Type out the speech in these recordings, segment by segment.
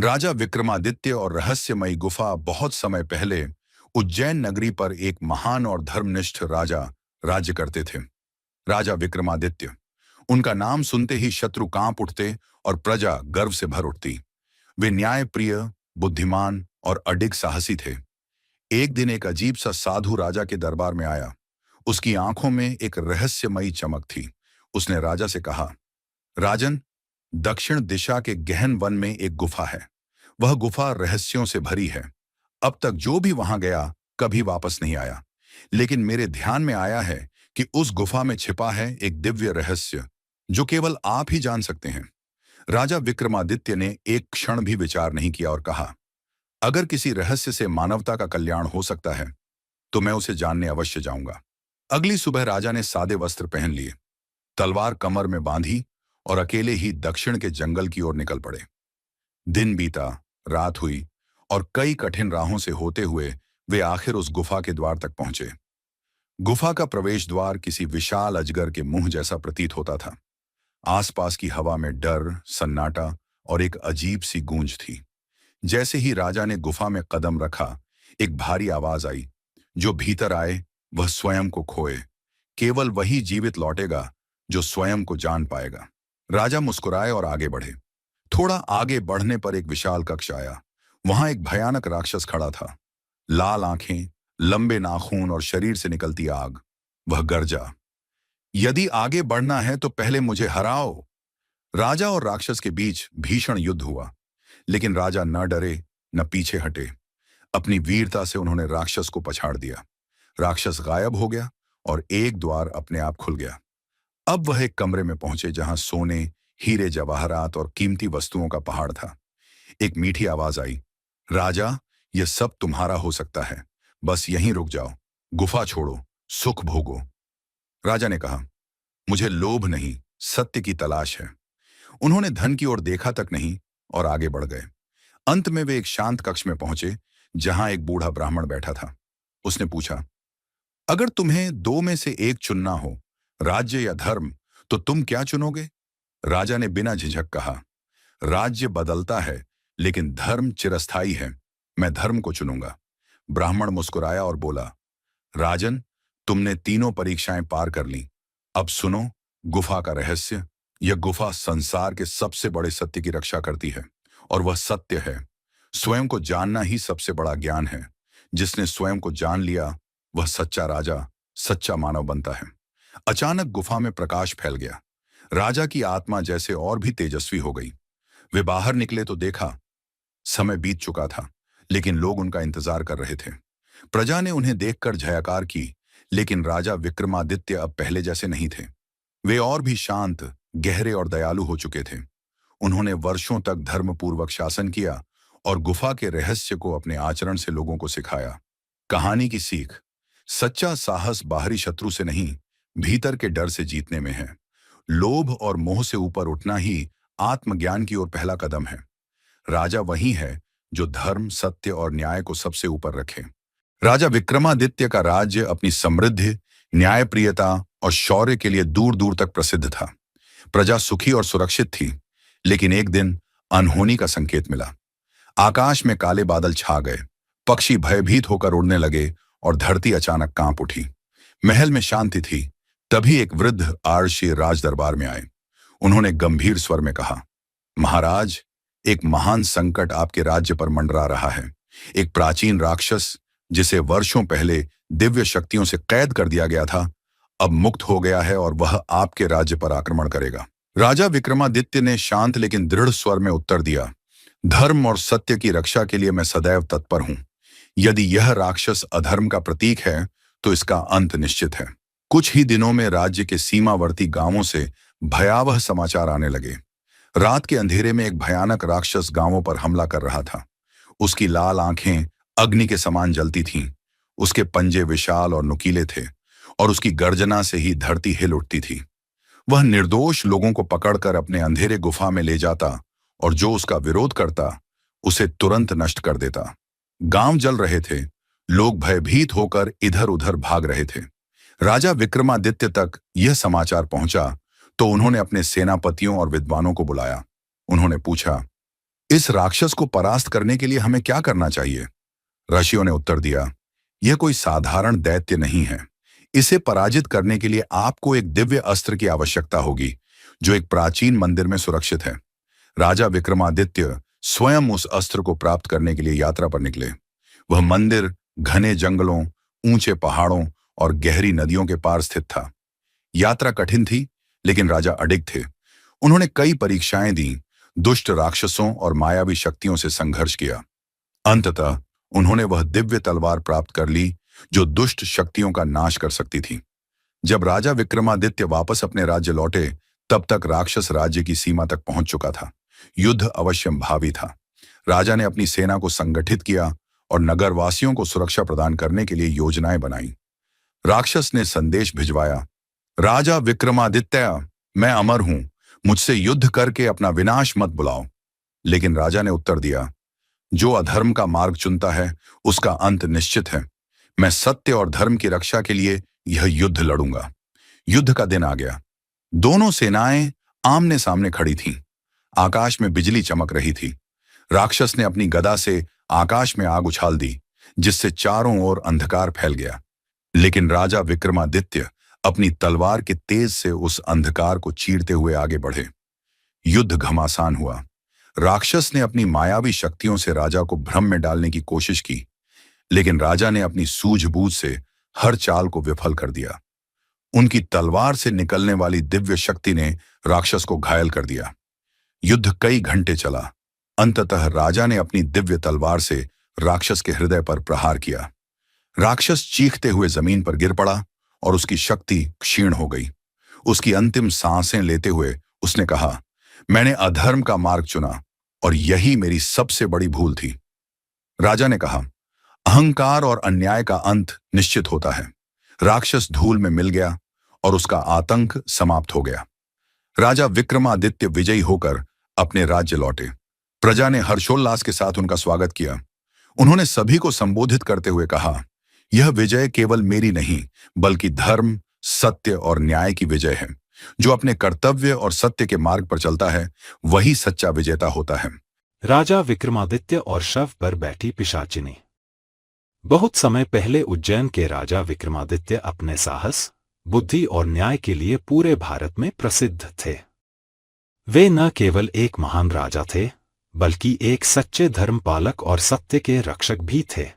राजा विक्रमादित्य और रहस्यमयी गुफा। बहुत समय पहले उज्जैन नगरी पर एक महान और धर्मनिष्ठ राजा राज्य करते थे। राजा विक्रमादित्य, उनका नाम सुनते ही शत्रु कांप उठते और प्रजा गर्व से भर उठती। वे न्यायप्रिय, बुद्धिमान और अडिग साहसी थे। एक दिन एक अजीब सा साधु राजा के दरबार में आया। उसकी आंखों में एक रहस्यमयी चमक थी। उसने राजा से कहा, राजन, दक्षिण दिशा के गहन वन में एक गुफा है। वह गुफा रहस्यों से भरी है। अब तक जो भी वहां गया कभी वापस नहीं आया। लेकिन मेरे ध्यान में आया है कि उस गुफा में छिपा है एक दिव्य रहस्य जो केवल आप ही जान सकते हैं। राजा विक्रमादित्य ने एक क्षण भी विचार नहीं किया और कहा, अगर किसी रहस्य से मानवता का कल्याण हो सकता है तो मैं उसे जानने अवश्य जाऊंगा। अगली सुबह राजा ने सादे वस्त्र पहन लिए, तलवार कमर में बांधी और अकेले ही दक्षिण के जंगल की ओर निकल पड़े। दिन बीता, रात हुई और कई कठिन राहों से होते हुए वे आखिर उस गुफा के द्वार तक पहुंचे। गुफा का प्रवेश द्वार किसी विशाल अजगर के मुंह जैसा प्रतीत होता था। आसपास की हवा में डर, सन्नाटा और एक अजीब सी गूंज थी। जैसे ही राजा ने गुफा में कदम रखा, एक भारी आवाज आई, जो भीतर आए वह स्वयं को खोए। केवल वही जीवित लौटेगा जो स्वयं को जान पाएगा। राजा मुस्कुराए और आगे बढ़े। थोड़ा आगे बढ़ने पर एक विशाल कक्ष आया। वहां एक भयानक राक्षस खड़ा था। लाल आंखें, लंबे नाखून और शरीर से निकलती आग। वह गरजा, यदि आगे बढ़ना है तो पहले मुझे हराओ। राजा और राक्षस के बीच भीषण युद्ध हुआ, लेकिन राजा न डरे न पीछे हटे। अपनी वीरता से उन्होंने राक्षस को पछाड़ दिया। राक्षस गायब हो गया और एक द्वार अपने आप खुल गया। अब वह एक कमरे में पहुंचे जहां सोने, हीरे जवाहरात और कीमती वस्तुओं का पहाड़ था। एक मीठी आवाज आई, राजा, यह सब तुम्हारा हो सकता है, बस यहीं रुक जाओ, गुफा छोड़ो, सुख भोगो। राजा ने कहा, मुझे लोभ नहीं, सत्य की तलाश है। उन्होंने धन की ओर देखा तक नहीं और आगे बढ़ गए। अंत में वे एक शांत कक्ष में पहुंचे जहां एक बूढ़ा ब्राह्मण बैठा था। उसने पूछा, अगर तुम्हें दो में से एक चुनना हो, राज्य या धर्म, तो तुम क्या चुनोगे? राजा ने बिना झिझक कहा, राज्य बदलता है लेकिन धर्म चिरस्थायी है, मैं धर्म को चुनूंगा। ब्राह्मण मुस्कुराया और बोला, राजन, तुमने तीनों परीक्षाएं पार कर ली। अब सुनो गुफा का रहस्य। यह गुफा संसार के सबसे बड़े सत्य की रक्षा करती है, और वह सत्य है। स्वयं को जानना ही सबसे बड़ा ज्ञान है। जिसने स्वयं को जान लिया वह सच्चा राजा, सच्चा मानव बनता है। अचानक गुफा में प्रकाश फैल गया। राजा की आत्मा जैसे और भी तेजस्वी हो गई। वे बाहर निकले तो देखा समय बीत चुका था, लेकिन लोग उनका इंतजार कर रहे थे। प्रजा ने उन्हें देखकर जयकार की, लेकिन राजा विक्रमादित्य अब पहले जैसे नहीं थे। वे और भी शांत, गहरे और दयालु हो चुके थे। उन्होंने वर्षों तक धर्मपूर्वक शासन किया और गुफा के रहस्य को अपने आचरण से लोगों को सिखाया। कहानी की सीख, सच्चा साहस बाहरी शत्रु से नहीं, भीतर के डर से जीतने में है। लोभ और मोह से ऊपर उठना ही आत्मज्ञान की ओर पहला कदम है। राजा वही है जो धर्म, सत्य और न्याय को सबसे ऊपर रखे। राजा विक्रमादित्य का राज्य अपनी समृद्धि, न्यायप्रियता और शौर्य के लिए दूर दूर तक प्रसिद्ध था। प्रजा सुखी और सुरक्षित थी, लेकिन एक दिन अनहोनी का संकेत मिला। आकाश में काले बादल छा गए, पक्षी भयभीत होकर उड़ने लगे और धरती अचानक कांप उठी। महल में शांति थी, तभी एक वृद्ध आर्षी राज दरबार में आए। उन्होंने गंभीर स्वर में कहा, महाराज, एक महान संकट आपके राज्य पर मंडरा रहा है। एक प्राचीन राक्षस, जिसे वर्षों पहले दिव्य शक्तियों से कैद कर दिया गया था, अब मुक्त हो गया है और वह आपके राज्य पर आक्रमण करेगा। राजा विक्रमादित्य ने शांत लेकिन दृढ़ स्वर में उत्तर दिया, धर्म और सत्य की रक्षा के लिए मैं सदैव तत्पर हूं। यदि यह राक्षस अधर्म का प्रतीक है तो इसका अंत निश्चित है। कुछ ही दिनों में राज्य के सीमावर्ती गांवों से भयावह समाचार आने लगे। रात के अंधेरे में एक भयानक राक्षस गांवों पर हमला कर रहा था। उसकी लाल आंखें अग्नि के समान जलती थीं। उसके पंजे विशाल और नुकीले थे और उसकी गर्जना से ही धरती हिल उठती थी। वह निर्दोष लोगों को पकड़कर अपने अंधेरे गुफा में ले जाता और जो उसका विरोध करता उसे तुरंत नष्ट कर देता। गांव जल रहे थे, लोग भयभीत होकर इधर उधर भाग रहे थे। राजा विक्रमादित्य तक यह समाचार पहुंचा तो उन्होंने अपने सेनापतियों और विद्वानों को बुलाया। उन्होंने पूछा, इस राक्षस को परास्त करने के लिए हमें क्या करना चाहिए? ऋषियों ने उत्तर दिया, यह कोई साधारण दैत्य नहीं है। इसे पराजित करने के लिए आपको एक दिव्य अस्त्र की आवश्यकता होगी, जो एक प्राचीन मंदिर में सुरक्षित है। राजा विक्रमादित्य स्वयं उस अस्त्र को प्राप्त करने के लिए यात्रा पर निकले। वह मंदिर घने जंगलों, ऊंचे पहाड़ों और गहरी नदियों के पार स्थित था। यात्रा कठिन थी, लेकिन राजा अडिग थे। उन्होंने कई परीक्षाएं दी, दुष्ट राक्षसों और मायावी शक्तियों से संघर्ष किया। अंततः उन्होंने वह दिव्य तलवार प्राप्त कर ली, जो दुष्ट शक्तियों का नाश कर सकती थी। जब राजा विक्रमादित्य वापस अपने राज्य लौटे, तब तक राक्षस राज्य की सीमा तक पहुंच चुका था। युद्ध अवश्यंभावी था। राजा ने अपनी सेना को संगठित किया और नगरवासियों को सुरक्षा प्रदान करने के लिए योजनाएं बनाई। राक्षस ने संदेश भिजवाया, राजा विक्रमादित्य, मैं अमर हूं, मुझसे युद्ध करके अपना विनाश मत बुलाओ। लेकिन राजा ने उत्तर दिया, जो अधर्म का मार्ग चुनता है उसका अंत निश्चित है। मैं सत्य और धर्म की रक्षा के लिए यह युद्ध लड़ूंगा। युद्ध का दिन आ गया। दोनों सेनाएं आमने सामने खड़ी थीं। आकाश में बिजली चमक रही थी। राक्षस ने अपनी गदा से आकाश में आग उछाल दी, जिससे चारों ओर अंधकार फैल गया। लेकिन राजा विक्रमादित्य अपनी तलवार के तेज से उस अंधकार को चीरते हुए आगे बढ़े। युद्ध घमासान हुआ। राक्षस ने अपनी मायावी शक्तियों से राजा को भ्रम में डालने की कोशिश की, लेकिन राजा ने अपनी सूझबूझ से हर चाल को विफल कर दिया। उनकी तलवार से निकलने वाली दिव्य शक्ति ने राक्षस को घायल कर दिया। युद्ध कई घंटे चला। अंततः राजा ने अपनी दिव्य तलवार से राक्षस के हृदय पर प्रहार किया। राक्षस चीखते हुए जमीन पर गिर पड़ा और उसकी शक्ति क्षीण हो गई। उसकी अंतिम सांसें लेते हुए उसने कहा, मैंने अधर्म का मार्ग चुना और यही मेरी सबसे बड़ी भूल थी। राजा ने कहा, अहंकार और अन्याय का अंत निश्चित होता है। राक्षस धूल में मिल गया और उसका आतंक समाप्त हो गया। राजा विक्रमादित्य विजयी होकर अपने राज्य लौटे। प्रजा ने हर्षोल्लास के साथ उनका स्वागत किया। उन्होंने सभी को संबोधित करते हुए कहा, यह विजय केवल मेरी नहीं, बल्कि धर्म, सत्य और न्याय की विजय है। जो अपने कर्तव्य और सत्य के मार्ग पर चलता है, वही सच्चा विजेता होता है। राजा विक्रमादित्य और शव पर बैठी पिशाचिनी। बहुत समय पहले उज्जैन के राजा विक्रमादित्य अपने साहस, बुद्धि और न्याय के लिए पूरे भारत में प्रसिद्ध थे। वे न केवल एक महान राजा थे, बल्कि एक सच्चे धर्मपालक और सत्य के रक्षक भी थे।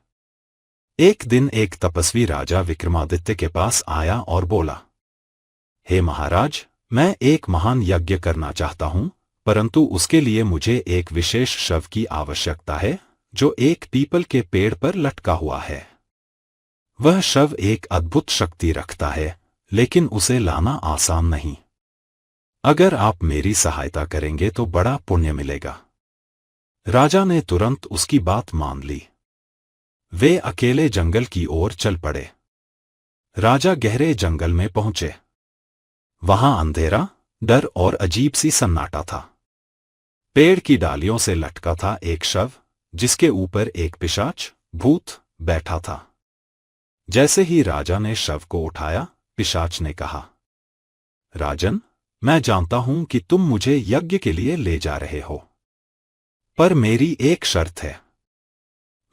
एक दिन एक तपस्वी राजा विक्रमादित्य के पास आया और बोला, हे महाराज, मैं एक महान यज्ञ करना चाहता हूं, परंतु उसके लिए मुझे एक विशेष शव की आवश्यकता है, जो एक पीपल के पेड़ पर लटका हुआ है। वह शव एक अद्भुत शक्ति रखता है, लेकिन उसे लाना आसान नहीं। अगर आप मेरी सहायता करेंगे तो बड़ा पुण्य मिलेगा। राजा ने तुरंत उसकी बात मान ली। वे अकेले जंगल की ओर चल पड़े। राजा गहरे जंगल में पहुंचे। वहां अंधेरा, डर और अजीब सी सन्नाटा था। पेड़ की डालियों से लटका था एक शव, जिसके ऊपर एक पिशाच, भूत, बैठा था। जैसे ही राजा ने शव को उठाया, पिशाच ने कहा, राजन, मैं जानता हूं कि तुम मुझे यज्ञ के लिए ले जा रहे हो, पर मेरी एक शर्त है।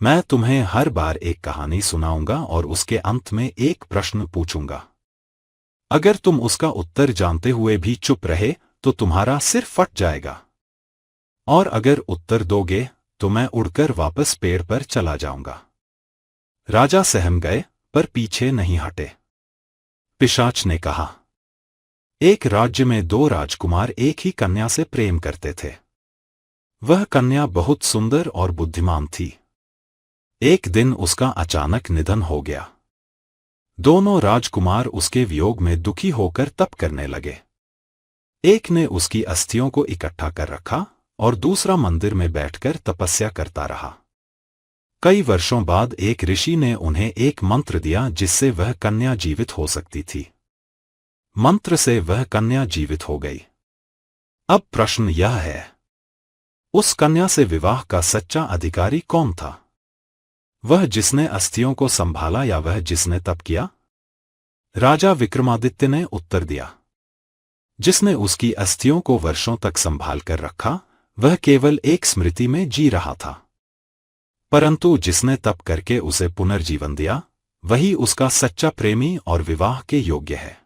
मैं तुम्हें हर बार एक कहानी सुनाऊंगा और उसके अंत में एक प्रश्न पूछूंगा। अगर तुम उसका उत्तर जानते हुए भी चुप रहे तो तुम्हारा सिर फट जाएगा, और अगर उत्तर दोगे तो मैं उड़कर वापस पेड़ पर चला जाऊंगा। राजा सहम गए, पर पीछे नहीं हटे। पिशाच ने कहा, एक राज्य में दो राजकुमार एक ही कन्या से प्रेम करते थे। वह कन्या बहुत सुंदर और बुद्धिमान थी। एक दिन उसका अचानक निधन हो गया। दोनों राजकुमार उसके वियोग में दुखी होकर तप करने लगे। एक ने उसकी अस्थियों को इकट्ठा कर रखा और दूसरा मंदिर में बैठकर तपस्या करता रहा। कई वर्षों बाद एक ऋषि ने उन्हें एक मंत्र दिया जिससे वह कन्या जीवित हो सकती थी। मंत्र से वह कन्या जीवित हो गई। अब प्रश्न यह है, उस कन्या से विवाह का सच्चा अधिकारी कौन था? वह जिसने अस्थियों को संभाला या वह जिसने तप किया? राजा विक्रमादित्य ने उत्तर दिया, जिसने उसकी अस्थियों को वर्षों तक संभाल कर रखा, वह केवल एक स्मृति में जी रहा था। परंतु जिसने तप करके उसे पुनर्जीवन दिया, वही उसका सच्चा प्रेमी और विवाह के योग्य है।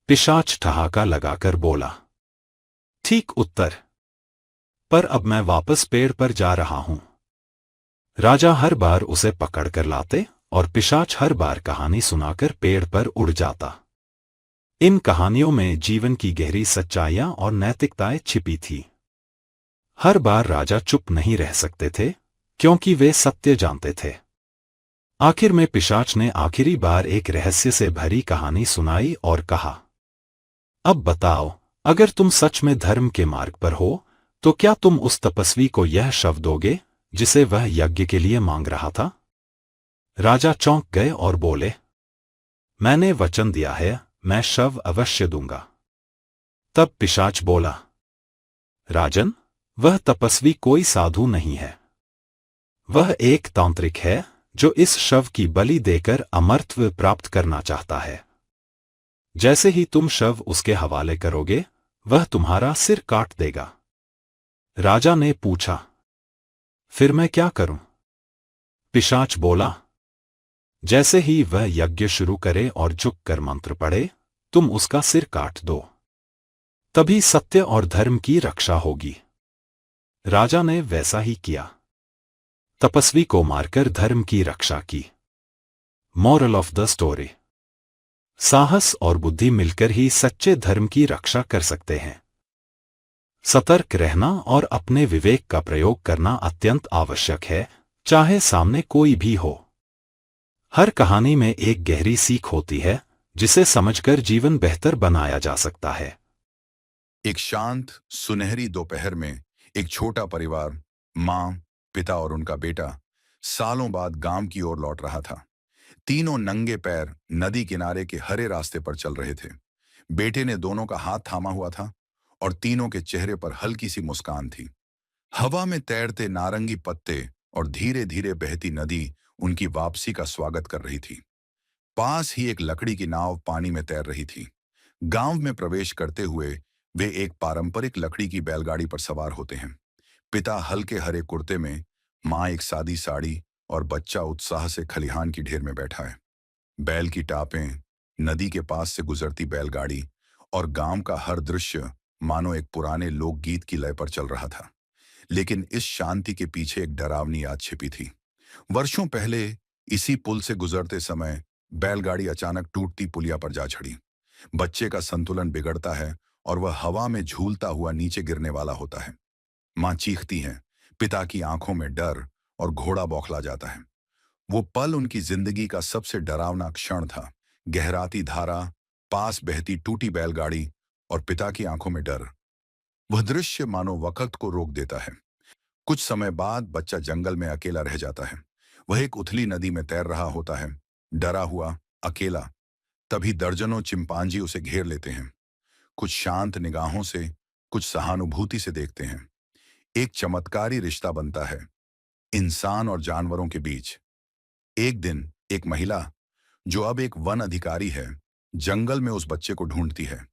पिशाच ठहाका लगाकर बोला, ठीक उत्तर, पर अब मैं वापस पेड़ पर जा रहा हूं। राजा हर बार उसे पकड़कर लाते और पिशाच हर बार कहानी सुनाकर पेड़ पर उड़ जाता। इन कहानियों में जीवन की गहरी सच्चाइयां और नैतिकताएं छिपी थी। हर बार राजा चुप नहीं रह सकते थे, क्योंकि वे सत्य जानते थे। आखिर में पिशाच ने आखिरी बार एक रहस्य से भरी कहानी सुनाई और कहा, अब बताओ, अगर तुम सच में धर्म के मार्ग पर हो, तो क्या तुम उस तपस्वी को यह शव दोगे जिसे वह यज्ञ के लिए मांग रहा था? राजा चौंक गए और बोले, मैंने वचन दिया है, मैं शव अवश्य दूंगा। तब पिशाच बोला, राजन, वह तपस्वी कोई साधु नहीं है। वह एक तांत्रिक है जो इस शव की बलि देकर अमरत्व प्राप्त करना चाहता है। जैसे ही तुम शव उसके हवाले करोगे, वह तुम्हारा सिर काट देगा। राजा ने पूछा, फिर मैं क्या करूं? पिशाच बोला, जैसे ही वह यज्ञ शुरू करे और झुककर मंत्र पढ़े, तुम उसका सिर काट दो। तभी सत्य और धर्म की रक्षा होगी। राजा ने वैसा ही किया। तपस्वी को मारकर धर्म की रक्षा की। मॉरल ऑफ द स्टोरी, साहस और बुद्धि मिलकर ही सच्चे धर्म की रक्षा कर सकते हैं। सतर्क रहना और अपने विवेक का प्रयोग करना अत्यंत आवश्यक है, चाहे सामने कोई भी हो। हर कहानी में एक गहरी सीख होती है, जिसे समझकर जीवन बेहतर बनाया जा सकता है। एक शांत सुनहरी दोपहर में एक छोटा परिवार, माँ, पिता और उनका बेटा, सालों बाद गांव की ओर लौट रहा था। तीनों नंगे पैर नदी किनारे के हरे रास्ते पर चल रहे थे। बेटे ने दोनों का हाथ थामा हुआ था और तीनों के चेहरे पर हल्की सी मुस्कान थी। हवा में तैरते नारंगी पत्ते और धीरे धीरे बहती नदी उनकी वापसी का स्वागत कर रही थी। पास ही एक लकड़ी की नाव पानी में तैर रही थी। गांव में प्रवेश करते हुए वे एक पारंपरिक लकड़ी की बैलगाड़ी पर सवार होते हैं। पिता हल्के हरे कुर्ते में, माँ एक सादी साड़ी और बच्चा उत्साह से खलिहान की ढेर में बैठा है। बैल की टापें, नदी के पास से गुजरती बैलगाड़ी और गांव का हर दृश्य मानो एक पुराने लोकगीत की लय पर चल रहा था। लेकिन इस शांति के पीछे एक डरावनी याद छिपी थी। वर्षों पहले इसी पुल से गुजरते समय बैलगाड़ी अचानक टूटती पुलिया पर जा चढ़ी। बच्चे का संतुलन बिगड़ता है और वह हवा में झूलता हुआ नीचे गिरने वाला होता है। माँ चीखती है, पिता की आंखों में डर और घोड़ा बौखला जाता है। वो पल उनकी जिंदगी का सबसे डरावना क्षण था। गहराती धारा, पास बहती टूटी बैलगाड़ी और पिता की आंखों में डर। वह दृश्य मानो वक्त को रोक देता है। कुछ समय बाद बच्चा जंगल में अकेला रह जाता है। वह एक उथली नदी में तैर रहा होता है, डरा हुआ, अकेला। तभी दर्जनों चिंपांजी उसे घेर लेते हैं। कुछ शांत निगाहों से, कुछ सहानुभूति से देखते हैं। एक चमत्कारी रिश्ता बनता है इंसान और जानवरों के बीच। एक दिन एक महिला, जो अब एक वन अधिकारी है, जंगल में उस बच्चे को ढूंढती है।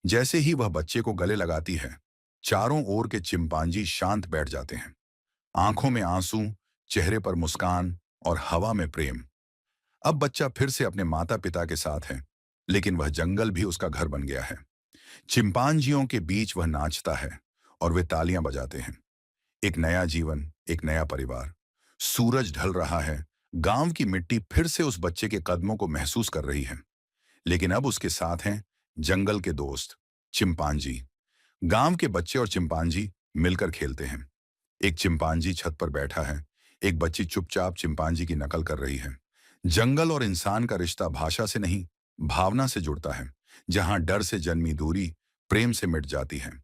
जैसे ही वह बच्चे को गले लगाती है, चारों ओर के चिंपांजी शांत बैठ जाते हैं। आंखों में आंसू, चेहरे पर मुस्कान और हवा में प्रेम। अब बच्चा फिर से अपने माता पिता के साथ है, लेकिन वह जंगल भी उसका घर बन गया है। चिंपांजियों के बीच वह नाचता है और वे तालियां बजाते हैं। एक नया जीवन, एक नया परिवार। सूरज ढल रहा है। गांव की मिट्टी फिर से उस बच्चे के कदमों को महसूस कर रही है। लेकिन अब उसके साथ हैं जंगल के दोस्त, चिंपांजी। गांव के बच्चे और चिंपांजी मिलकर खेलते हैं। एक चिंपांजी छत पर बैठा है, एक बच्ची चुपचाप चिंपांजी की नकल कर रही है। जंगल और इंसान का रिश्ता भाषा से नहीं, भावना से जुड़ता है। जहां डर से जन्मी दूरी प्रेम से मिट जाती है।